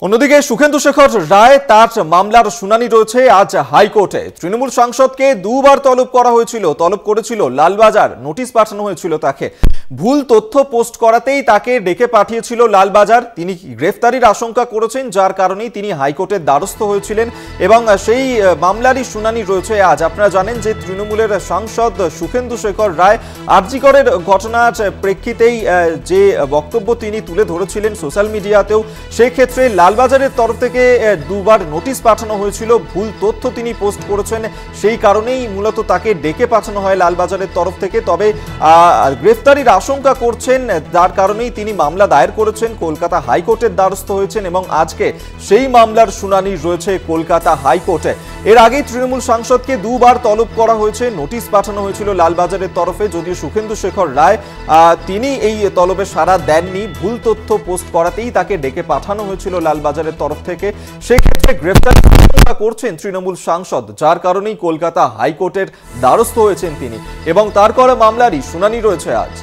অন্যদিকে সুখেন্দু শেখর রায় তার মামলার শুনানি রয়েছে আজ হাইকোর্টে। তৃণমূল সাংসদকে দুবার তলব করা হয়েছিল, তলব করেছিল লালবাজার, নোটিশ পাঠানো হয়েছিল তাকে। ভুল তথ্য পোস্ট করাতেই তাকে ডেকে পাঠিয়েছিল লালবাজার। তিনি গ্রেফতারির আশঙ্কা করেছেন, যার কারণেই তিনি হাইকোর্টের দ্বারস্থ হয়েছিলেন এবং সেই মামলারই শুনানি রয়েছে আজ। আপনারা জানেন যে তৃণমূলের সাংসদ সুখেন্দু শেখর রায় আরজি করের ঘটনার প্রেক্ষিতেই যে বক্তব্য তিনি তুলে ধরেছিলেন সোশ্যাল মিডিয়াতেও, সেক্ষেত্রে লালবাজারের তরফ থেকে দুবার নোটিশ পাঠানো হয়েছিল। ভুল তথ্য তিনি পোস্ট করেছেন, সেই কারণেই মূলত তাকে ডেকে পাঠানো হয় লালবাজারের তরফ থেকে। তবে গ্রেফতারির আশঙ্কা করছেন, যার কারণেই তিনি মামলা দায়ের করেছেন, কলকাতা হাইকোর্টের দ্বারস্থ হয়েছেন এবং আজকে সেই মামলার শুনানি রয়েছে কলকাতা হাইকোর্টে। এর আগেই তৃণমূল সাংসদকে দুবার তলব করা হয়েছে, নোটিশ পাঠানো হয়েছিল লালবাজারের তরফে। যদিও সুখেন্দু শেখর রায় তিনি এই তলবে সাড়া দেননি, ভুল তথ্য পোস্ট করাতেই তাকে ডেকে পাঠানো হয়েছিল লালবাজারের তরফ থেকে। সেক্ষেত্রে গ্রেফতার করছেন তৃণমূল সাংসদ, যার কারণেই কলকাতা হাইকোর্টের দ্বারস্থ হয়েছেন তিনি এবং তার করা মামলারই শুনানি রয়েছে আজ।